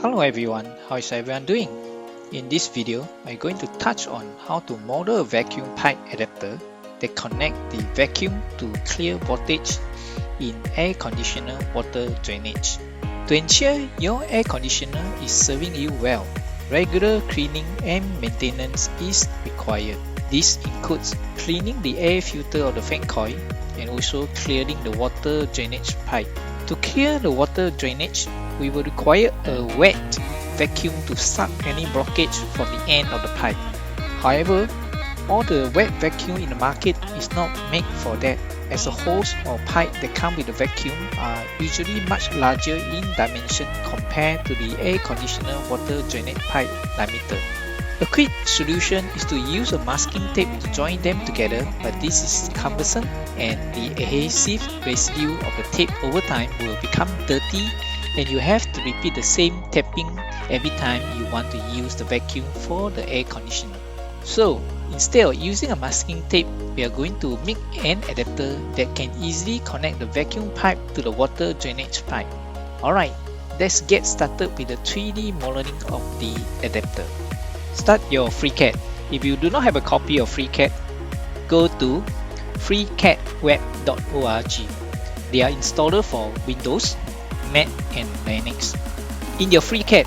Hello everyone, how is everyone doing? In this video, I'm going to touch on how to model a vacuum pipe adapter that connect the vacuum to clear voltage in air conditioner water drainage. To ensure your air conditioner is serving you well, regular cleaning and maintenance is required. This includes cleaning the air filter of the fan coil and also clearing the water drainage pipe. To clear the water drainage, we will require a wet vacuum to suck any blockage from the end of the pipe. However, all the wet vacuum in the market is not made for that, as the hose or pipe that come with the vacuum are usually much larger in dimension compared to the air conditioner water drainage pipe diameter. A quick solution is to use a masking tape to join them together, but this is cumbersome and the adhesive residue of the tape over time will become dirty and you have to repeat the same tapping every time you want to use the vacuum for the air conditioner. So instead of using a masking tape, we are going to make an adapter that can easily connect the vacuum pipe to the water drainage pipe. Alright, let's get started with the 3D modeling of the adapter. Start your FreeCAD. If you do not have a copy of FreeCAD, go to freecadweb.org. They are installer for Windows, Mac and Linux. In your FreeCAD,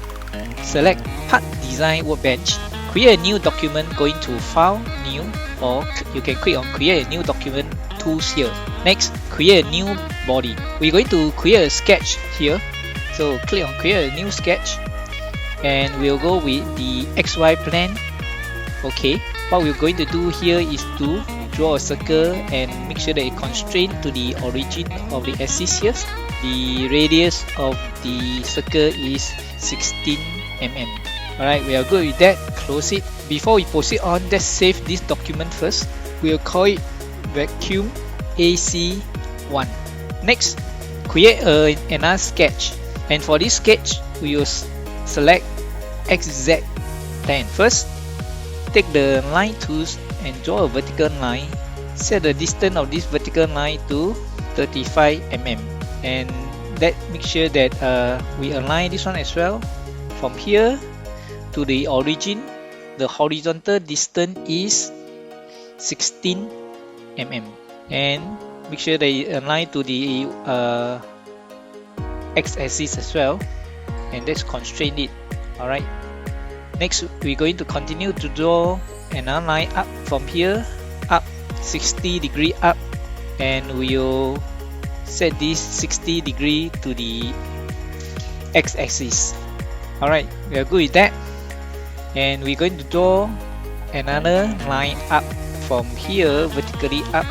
select Part Design Workbench, create a new document going to File, New, or you can click on Create a New Document tools here. Next, create a new body. We're going to create a sketch here, so click on Create a New Sketch and we'll go with the XY plane. Okay, what we're going to do here is to draw a circle and make sure that it constrains to the origin of the axis here. The radius of the circle is 16 mm. Alright, we are good with that. Close it. Before we proceed on, let's save this document first. We'll call it vacuum AC1. Next, create another sketch, and for this sketch we will select XZ plane. First, take the line tools and draw a vertical line. Set the distance of this vertical line to 35 mm, and make sure that we align this one as well. From here to the origin, the horizontal distance is 16 mm, and make sure they align to the x-axis as well, and let's constrain it. Alright, next we're going to continue to draw another line up from here, up 60 degree up, and we'll set this 60 degree to the x-axis. Alright, we are good with that, and we're going to draw another line up from here vertically up,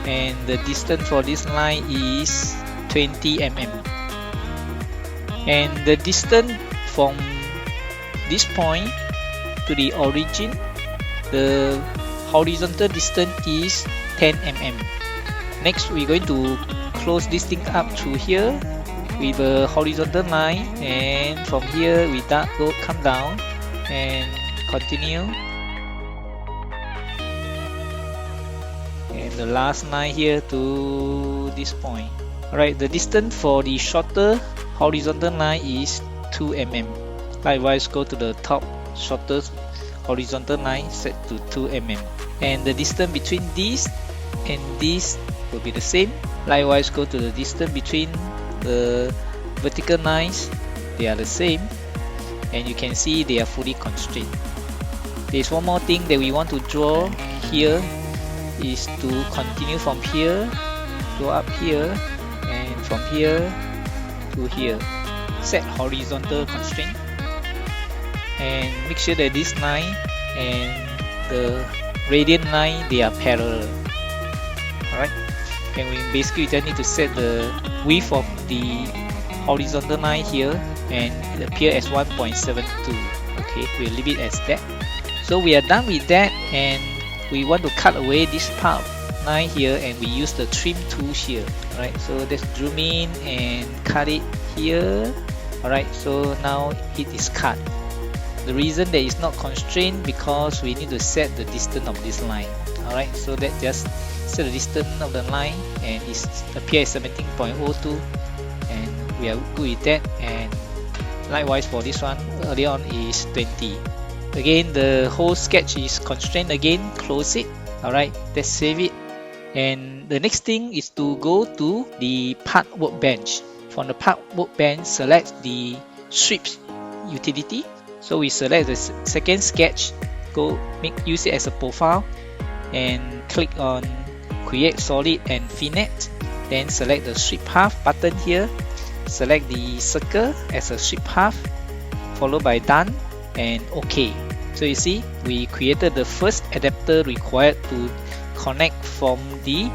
and the distance for this line is 20 mm, and the distance from this point to the origin, the horizontal distance is 10 mm. Next, we're going to close this thing up through here with a horizontal line, and from here we come down and continue, and the last line here to this point. Alright, the distance for the shorter horizontal line is 2 mm. Likewise, go to the top shortest horizontal line, set to 2 mm, and the distance between this and this will be the same. Likewise, go to the distance between the vertical lines, they are the same, and you can see they are fully constrained. There's one more thing that we want to draw here, is to continue from here, go up here, and from here to here. Set horizontal constraint, and make sure that this line and the radiant line, they are parallel. Alright, and we basically just need to set the width of the horizontal line here, and it appear as 1.72. Okay, we'll leave it as that. So we are done with that, and we want to cut away this part line here, and we use the trim tools here. Alright, so let's zoom in and cut it here. Alright, so now it is cut. The reason that it's not constrained because we need to set the distance of this line. Alright, so that just set the distance of the line, and it appears 17.02, and we are good with that, and Likewise for this one, earlier on is 20. Again, the whole sketch is constrained again, close it. Alright, let's save it. And the next thing is to go to the part workbench. From the part workbench, select the sweep utility. So we select the second sketch, use it as a profile, and click on create solid and finite. Then select the sweep path button here, select the circle as a sweep path, followed by done and OK. So you see, we created the first adapter required to connect from the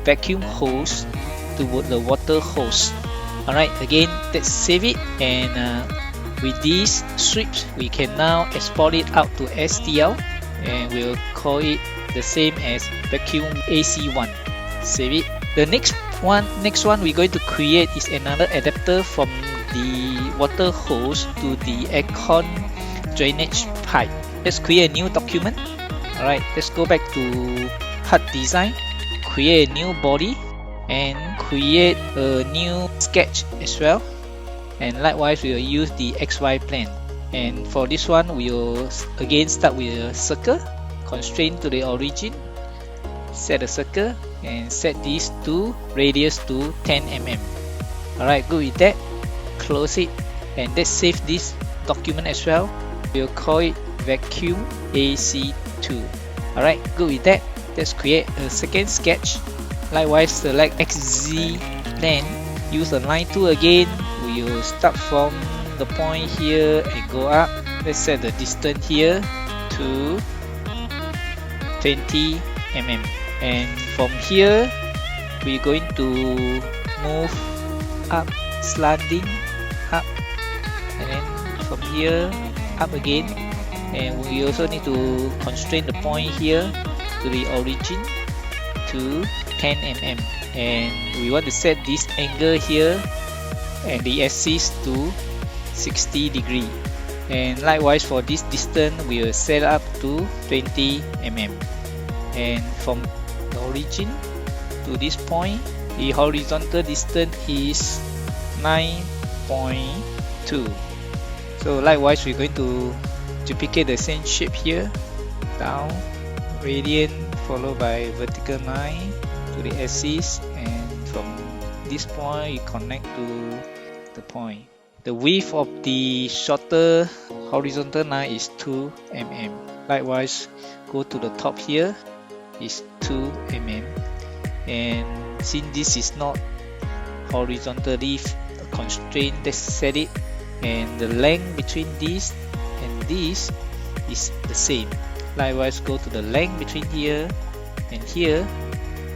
vacuum hose to the water hose. Alright, again, let's save it, and with these sweeps we can now export it out to STL, and we'll call it the same as vacuum AC1. Save it. The next one we're going to create is another adapter from the water hose to the aircon drainage pipe. Let's create a new document. Alright, let's go back to HUD design, create a new body, and create a new sketch as well. And likewise, we will use the XY plane. And for this one, we will again start with a circle, constrain to the origin, set a circle, and set this to radius to 10 mm. Alright, good with that. Close it, and let's save this document as well. We'll call it vacuum AC2. Alright, good with that. Let's create a second sketch. Likewise, select XZ plane, use the line tool again. We will start from the point here and go up. Let's set the distance here to 20 mm. And from here, we're going to move up, sliding up, and then from here up again. And we also need to constrain the point here to the origin to 10 mm. And we want to set this angle here and the axis to 60 degree. And likewise for this distance, we will set up to 20 mm. And from the origin to this point, the horizontal distance is 9.2. So likewise, we're going to duplicate the same shape here, down, radian, followed by vertical line to the axis, and from this point you connect to the point. The width of the shorter horizontal line is 2 mm. Likewise, go to the top here, is 2 mm. And since this is not horizontally constrained, let's set it, and the length between this and this is the same. Likewise, go to the length between here and here,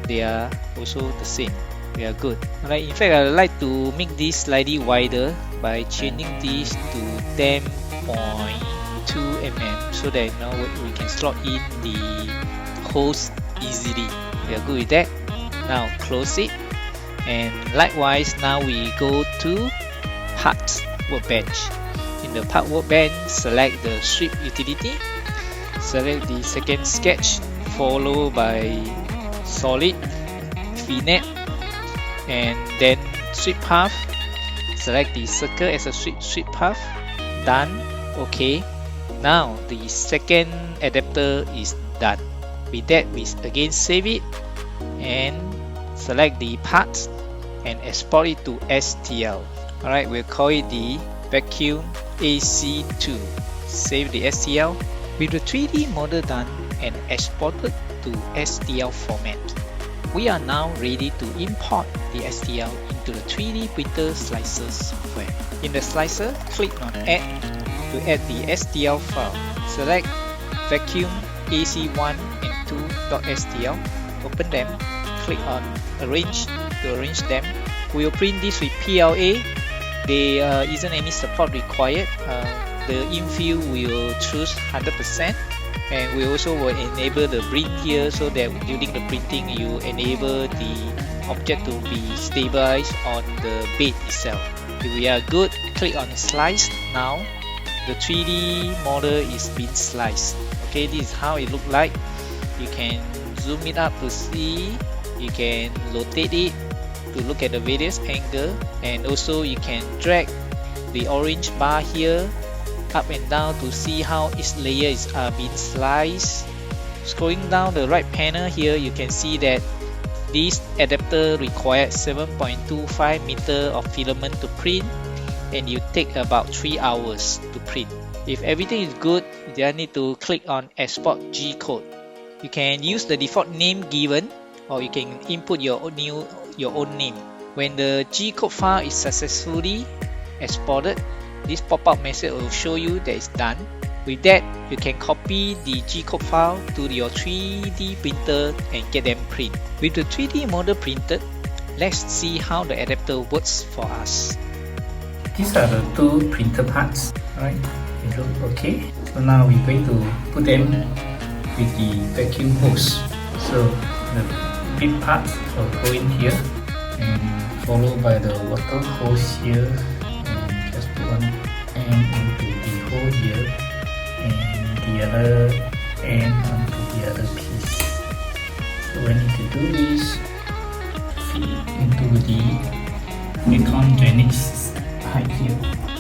they are also the same. We are good. Alright, in fact, I would like to make this slightly wider by changing this to 10.2 mm so that now we can slot in the holes easily. We are good with that. Now close it, and likewise now we go to Part Workbench. In the Part Workbench, select the Sweep utility, select the second sketch, followed by Solid, Finite, and then Sweep Path. Select the circle as a sweep path. Done. OK. Now the second adapter is done. With that, we again save it and select the parts and export it to STL. Alright, we'll call it the vacuum AC2. Save the STL. With the 3D model done and exported to STL format, we are now ready to import the STL into the 3D printer slicer software. In the slicer, click on Add to add the STL file. Select vacuum AC1 and 2.stl. Open them. Click on Arrange to arrange them. We will print this with PLA. There isn't any support required. The infill will choose 100%. And we also will enable the bring here so that during the printing you enable the object to be stabilized on the bed itself. If we are good, click on Slice now. The 3D model is being sliced. Okay, this is how it looks like. You can zoom it up to see. You can rotate it to look at the various angle, and also you can drag the orange bar here up and down to see how each layer is being sliced. Scrolling down the right panel here, you can see that this adapter requires 7.25 meter of filament to print, and you take about 3 hours to print. If everything is good, you just need to click on Export G-code. You can use the default name given, or you can input your own name. When the G-code file is successfully exported, this pop-up message will show you that it's done. With that, you can copy the G-code file to your 3D printer and get them print. With the 3D model printed, let's see how the adapter works for us. These are the two printer parts, right? They look okay. So now we're going to put them with the vacuum hose. So the big part will go in here, and followed by the water hose here, and just put one end into the hole here, and the other end onto the other piece. So we need to do this, feed into the Nikon drainage pipe here.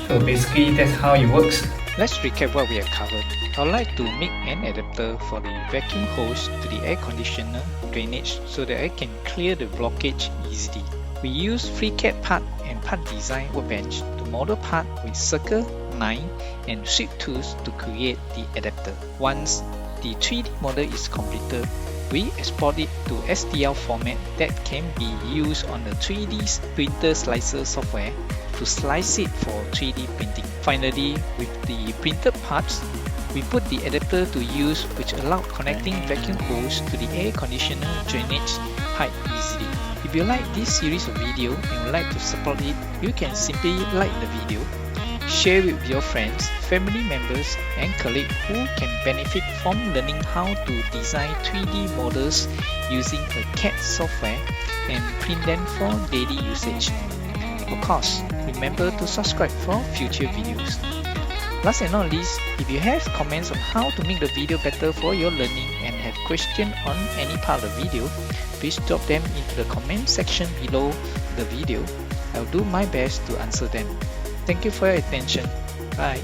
So basically that's how it works. Let's recap what we have covered. I would like to make an adapter for the vacuum hose to the air conditioner drainage so that I can clear the blockage easily. We use FreeCAD part and part design workbench to model part with circle, line, and sweep tools to create the adapter. Once the 3D model is completed, we export it to STL format that can be used on the 3D printer slicer software to slice it for 3D printing. Finally, with the printed parts, we put the adapter to use, which allows connecting vacuum hose to the air conditioner drainage pipe easily. If you like this series of video and would like to support it, you can simply like the video, share it with your friends, family members, and colleagues who can benefit from learning how to design 3D models using a CAD software and print them for daily usage. Of course, remember to subscribe for future videos. Last and not least, if you have comments on how to make the video better for your learning and have questions on any part of the video, please drop them into the comment section below the video. I'll do my best to answer them. Thank you for your attention. Bye.